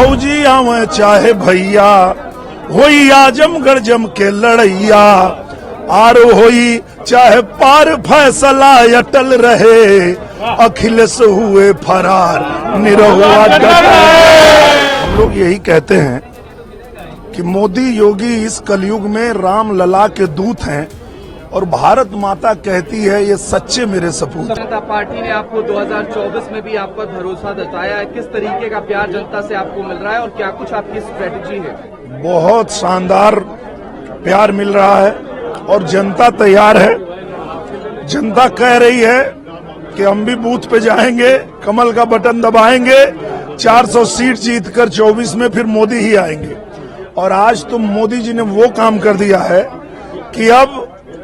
भौजी आवे चाहे भैया होई आजमगढ़ जम के लड़ैया, आर होई चाहे पार फैसला अटल रहे, अखिलेश हुए फरार निरहुआ डटे। हम लोग यही कहते हैं कि मोदी योगी इस कलयुग में राम लला के दूत हैं और भारत माता कहती है ये सच्चे मेरे सपूत। जनता पार्टी ने आपको 2024 में भी आप पर भरोसा जताया है, किस तरीके का प्यार जनता से आपको मिल रहा है और क्या कुछ आपकी स्ट्रेटजी है? बहुत शानदार प्यार मिल रहा है और जनता तैयार है। जनता कह रही है कि हम भी बूथ पे जाएंगे, कमल का बटन दबाएंगे, 400 सीट जीतकर 24 में फिर मोदी ही आएंगे। और आज तो मोदी जी ने वो काम कर दिया है कि अब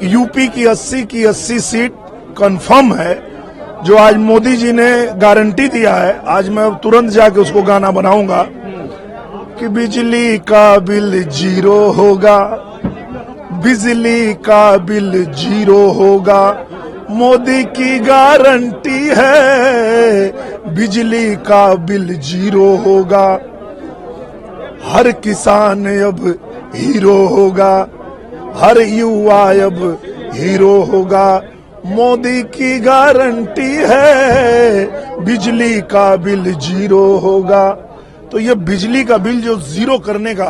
यूपी की 80 की 80 सीट कंफर्म है, जो आज मोदी जी ने गारंटी दिया है। आज मैं तुरंत जाके उसको गाना बनाऊंगा कि बिजली का बिल 0 होगा, बिजली का बिल 0 होगा, मोदी की गारंटी है, बिजली का बिल 0 होगा, हर किसान अब हीरो होगा, हर युवा अब हीरो होगा, मोदी की गारंटी है, बिजली का बिल 0 होगा। तो ये बिजली का बिल जो 0 करने का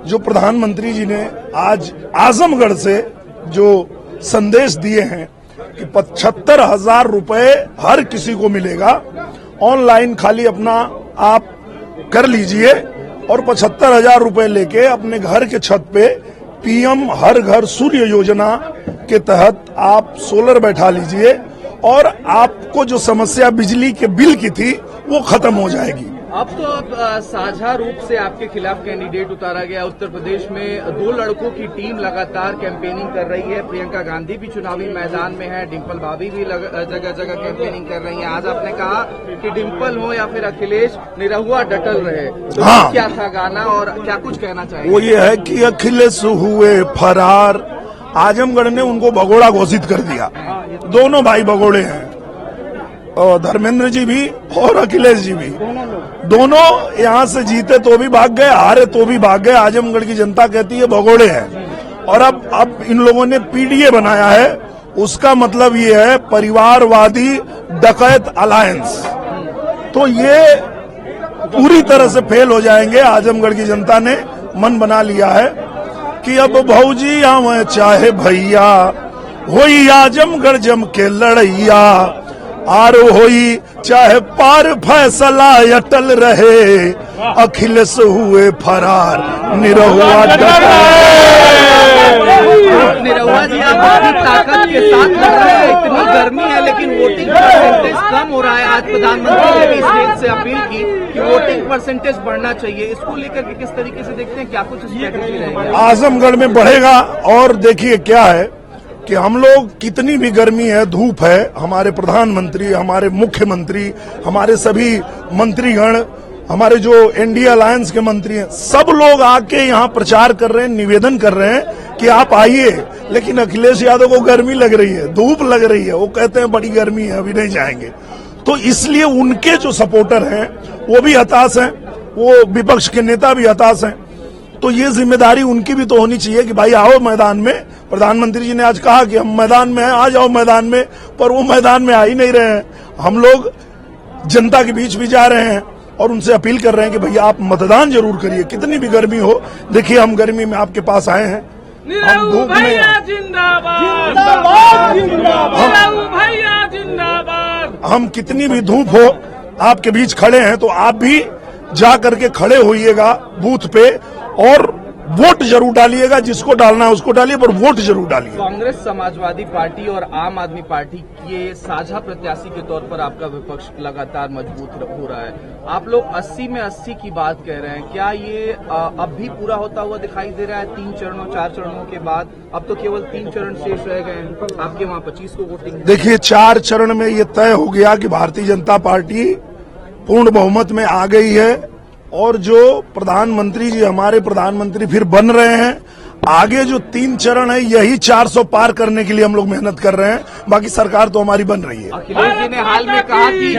जो प्रधानमंत्री जी ने आज आजमगढ़ से जो संदेश दिए हैं कि 75,000 रुपए हर किसी को मिलेगा, ऑनलाइन खाली अपना आप कर लीजिए और 75,000 रुपए लेके अपने घर के छत पे पीएम हर घर सूर्य योजना के तहत आप सोलर बैठा लीजिए और आपको जो समस्या बिजली के बिल की थी वो खत्म हो जाएगी। अब तो अब साझा रूप से आपके खिलाफ कैंडिडेट उतारा गया। उत्तर प्रदेश में 2 लड़कों की टीम लगातार कैंपेनिंग कर रही है। प्रियंका गांधी भी चुनावी मैदान में है, डिम्पल भाभी भी जगह जगह कैंपेनिंग कर रही हैं। आज आपने कहा कि डिम्पल हो या फिर अखिलेश, निरहुआ डटल रहे। तो हाँ। क्या था गाना और क्या कुछ कहना चाहिए? वो ये है कि अखिलेश हुए फरार, आजमगढ़ ने उनको भगोड़ा घोषित कर दिया। दोनों भाई भगोड़े हैं, और धर्मेंद्र जी भी और अखिलेश जी भी, दोनों यहाँ से जीते तो भी भाग गए, हारे तो भी भाग गए। आजमगढ़ की जनता कहती है भगोड़े हैं। और अब इन लोगों ने पीडीए बनाया है, उसका मतलब ये है परिवारवादी डकैत अलायंस। तो ये पूरी तरह से फेल हो जाएंगे। आजमगढ़ की जनता ने मन बना लिया है कि अब भौजी आवे चाहे भैया होई आजमगढ़ जम के लड़ैया, आर होई चाहे पार फैसला अटल रहे, अखिलेश हुए फरार निरहुआ डटे। निरहुआ जी, आप अपनी ताकत के साथ लड़ रहे हैं, इतनी गर्मी है लेकिन वोटिंग परसेंटेज कम हो रहा है। आज प्रधानमंत्री ने भी स्टेज से अपील की कि वोटिंग परसेंटेज बढ़ना चाहिए। इसको लेकर के किस तरीके से देखते हैं, क्या कुछ स्ट्रेटेजी रहेगी? आजमगढ़ में बढ़ेगा। और देखिए क्या है कि हम लोग कितनी भी गर्मी है, धूप है, हमारे प्रधानमंत्री, हमारे मुख्यमंत्री, हमारे सभी मंत्रीगण, हमारे जो एनडीए अलायंस के मंत्री हैं, सब लोग आके यहाँ प्रचार कर रहे हैं, निवेदन कर रहे हैं कि आप आइए। लेकिन अखिलेश यादव को गर्मी लग रही है, धूप लग रही है, वो कहते हैं बड़ी गर्मी है, अभी नहीं जाएंगे। तो इसलिए उनके जो सपोर्टर हैं वो भी हताश हैं, वो विपक्ष के नेता भी हताश हैं। तो ये जिम्मेदारी उनकी भी तो होनी चाहिए कि भाई आओ मैदान में। प्रधानमंत्री जी ने आज कहा कि हम मैदान में हैं, आ जाओ मैदान में, पर वो मैदान में आ ही नहीं रहे हैं। हम लोग जनता के बीच भी जा रहे हैं और उनसे अपील कर रहे हैं कि भैया आप मतदान जरूर करिए, कितनी भी गर्मी हो। देखिए हम गर्मी में आपके पास आए हैं, हम धूप में, हम कितनी भी धूप हो आपके बीच खड़े हैं, तो आप भी जा करके खड़े होइएगा बूथ पे और वोट जरूर डालिएगा। जिसको डालना है उसको डालिए, पर वोट जरूर डालिए। कांग्रेस, समाजवादी पार्टी और आम आदमी पार्टी के साझा प्रत्याशी के तौर पर आपका विपक्ष लगातार मजबूत हो रहा है। आप लोग 80 में 80 की बात कह रहे हैं, क्या ये अब भी पूरा होता हुआ दिखाई दे रहा है? 3 चरणों 4 चरणों के बाद अब तो केवल 3 चरण शेष रह गए हैं। आपके वहाँ 25 को वोटिंग। देखिए 4 चरण में ये तय हो गया कि भारतीय जनता पार्टी पूर्ण बहुमत में आ गई है और जो प्रधानमंत्री जी हमारे प्रधानमंत्री फिर बन रहे हैं। आगे जो 3 चरण है यही 400 पार करने के लिए हम लोग मेहनत कर रहे हैं, बाकी सरकार तो हमारी बन रही है। अखिलेश जी ने हाल में कहा कि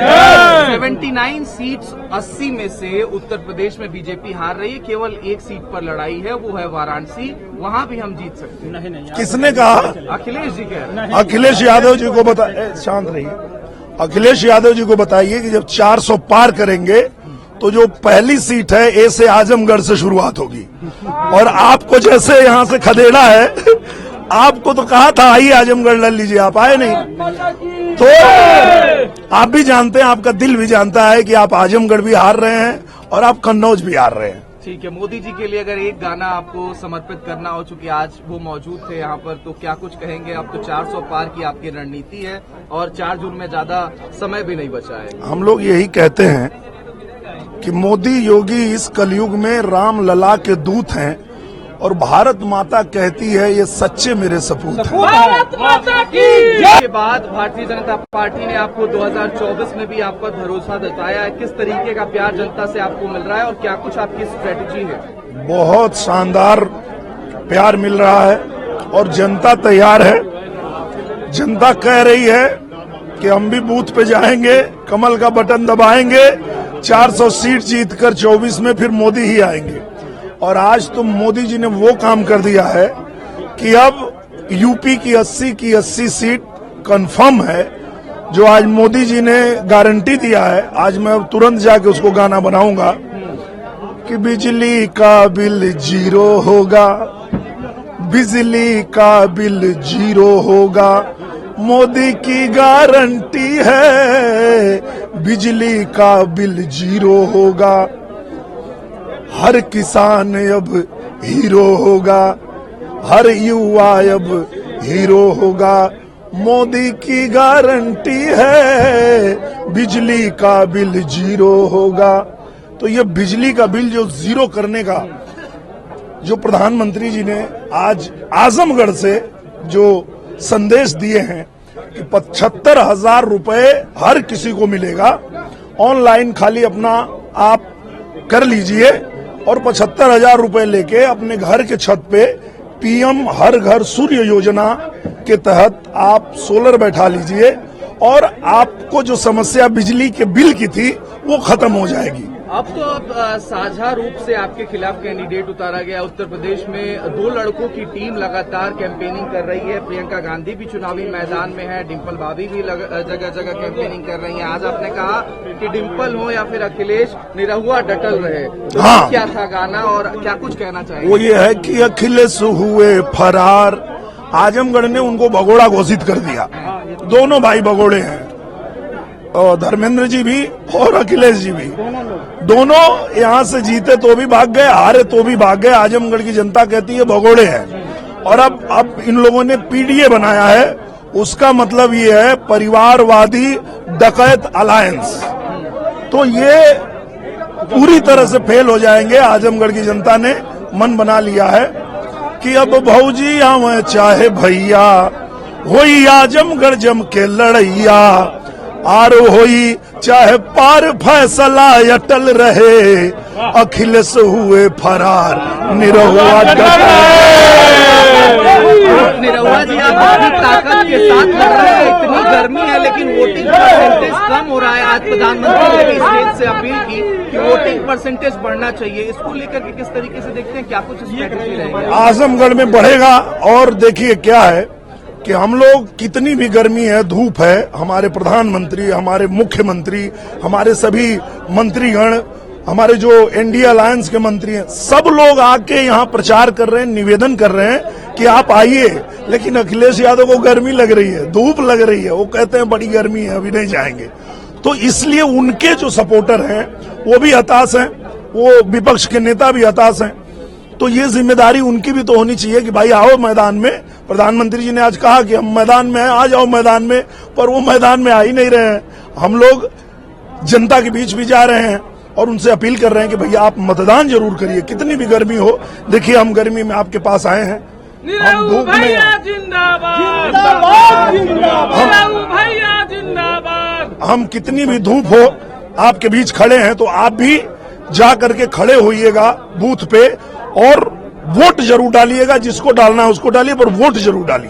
79 सीट्स 80 में से उत्तर प्रदेश में बीजेपी हार रही है, केवल एक सीट पर लड़ाई है, वो है वाराणसी, वहां भी हम जीत सकते हैं। नहीं, किसने कहा? अखिलेश जी कह रहे हैं। अखिलेश यादव जी को शांत रहिए। अखिलेश यादव जी को बताइए कि जब 400 पार करेंगे तो जो पहली सीट है ए से आजमगढ़ से शुरुआत होगी, और आपको जैसे यहां से खदेड़ा है, आपको तो कहा था आइए आजमगढ़ लड़ लीजिए, आप आए नहीं। तो आप भी जानते हैं, आपका दिल भी जानता है कि आप आजमगढ़ भी हार रहे हैं और आप कन्नौज भी हार रहे हैं। ठीक है, मोदी जी के लिए अगर एक गाना आपको समर्पित करना हो, चूंकि आज वो मौजूद थे यहाँ पर, तो क्या कुछ कहेंगे? अब तो 400 पार की आपकी रणनीति है और 4 जून में ज्यादा समय भी नहीं बचा है। हम लोग यही कहते हैं कि मोदी योगी इस कलयुग में राम लला के दूत हैं, और भारत माता कहती है ये सच्चे मेरे सपूत हैं। भारत माता की के बाद भारतीय जनता पार्टी ने आपको 2024 में भी आप पर भरोसा जताया है। किस तरीके का प्यार जनता से आपको मिल रहा है और क्या कुछ आपकी स्ट्रेटेजी है? बहुत शानदार प्यार मिल रहा है और जनता तैयार है। जनता कह रही है कि हम भी बूथ पे जाएंगे, कमल का बटन दबाएंगे, 400 सीट जीतकर 24 में फिर मोदी ही आएंगे। और आज तो मोदी जी ने वो काम कर दिया है कि अब यूपी की 80 सीट कंफर्म है, जो आज मोदी जी ने गारंटी दिया है। आज मैं तुरंत जाके उसको गाना बनाऊंगा कि बिजली का बिल 0 होगा, बिजली का बिल 0 होगा, मोदी की गारंटी है, बिजली का बिल 0 होगा, हर किसान अब हीरो होगा, हर युवा अब हीरो होगा, मोदी की गारंटी है, बिजली का बिल 0 होगा। तो ये बिजली का बिल जो 0 करने का जो प्रधानमंत्री जी ने आज आजमगढ़ से जो संदेश दिए हैं कि 75,000 रुपए हर किसी को मिलेगा, ऑनलाइन खाली अपना आप कर लीजिए और 75,000 रुपए लेके अपने घर के छत पे पीएम हर घर सूर्य योजना के तहत आप सोलर बैठा लीजिए और आपको जो समस्या बिजली के बिल की थी वो खत्म हो जाएगी। अब तो साझा रूप से आपके खिलाफ कैंडिडेट उतारा गया। उत्तर प्रदेश में 2 लड़कों की टीम लगातार कैंपेनिंग कर रही है। प्रियंका गांधी भी चुनावी मैदान में है, डिम्पल भाभी भी जगह जगह कैंपेनिंग कर रही हैं। आज आपने कहा कि डिम्पल हो या फिर अखिलेश, निरहुआ डटल रहे, तो हाँ। क्या था गाना और क्या कुछ कहना चाहिए? वो ये है कि अखिलेश हुए फरार, आजमगढ़ ने उनको भगोड़ा घोषित कर दिया। दोनों भाई भगोड़े हैं, और धर्मेंद्र जी भी और अखिलेश जी भी, दोनों यहाँ से जीते तो भी भाग गए, हारे तो भी भाग गए। आजमगढ़ की जनता कहती है भगोड़े हैं। और अब इन लोगों ने पीडीए बनाया है, उसका मतलब ये है परिवारवादी डकैत अलायंस। तो ये पूरी तरह से फेल हो जाएंगे। आजमगढ़ की जनता ने मन बना लिया है कि अब भौजी आवे चाहे भैया, होई आजमगढ़ जम के लड़ैया, आर होई चाहे पार फैसला अटल रहे, अखिलेश हुए फरार, निरहुआ डटे। निरहुआ जी, आप अपनी ताकत के साथ लड़ रहे हैं, इतनी गर्मी है लेकिन वोटिंग परसेंटेज कम हो रहा है। आज प्रधानमंत्री ने भी स्टेज से अपील की कि वोटिंग परसेंटेज बढ़ना चाहिए। इसको लेकर के किस तरीके से देखते हैं, क्या कुछ स्ट्रेटेजी रहेगी? आजमगढ़ में बढ़ेगा। और देखिए क्या है कि हम लोग कितनी भी गर्मी है, धूप है, हमारे प्रधानमंत्री, हमारे मुख्यमंत्री, हमारे सभी मंत्रीगण, हमारे जो एनडीए अलायंस के मंत्री हैं, सब लोग आके यहाँ प्रचार कर रहे हैं, निवेदन कर रहे हैं कि आप आइए। लेकिन अखिलेश यादव को गर्मी लग रही है, धूप लग रही है, वो कहते हैं बड़ी गर्मी है, अभी नहीं जाएंगे। तो इसलिए उनके जो सपोर्टर हैं वो भी हताश हैं, वो विपक्ष के नेता भी हताश हैं। तो ये जिम्मेदारी उनकी भी तो होनी चाहिए कि भाई आओ मैदान में। प्रधानमंत्री जी ने आज कहा कि हम मैदान में हैं, आ जाओ मैदान में, पर वो मैदान में आ ही नहीं रहे हैं। हम लोग जनता के बीच भी जा रहे हैं और उनसे अपील कर रहे हैं कि भैया आप मतदान जरूर करिए, कितनी भी गर्मी हो। देखिए हम गर्मी में आपके पास आए हैं, हम धूप में, हम कितनी भी धूप हो आपके बीच खड़े हैं, तो आप भी जा करके खड़े होइएगा बूथ पे और वोट जरूर डालिएगा, जिसको डालना है उसको डालिए, पर वोट जरूर डालिए।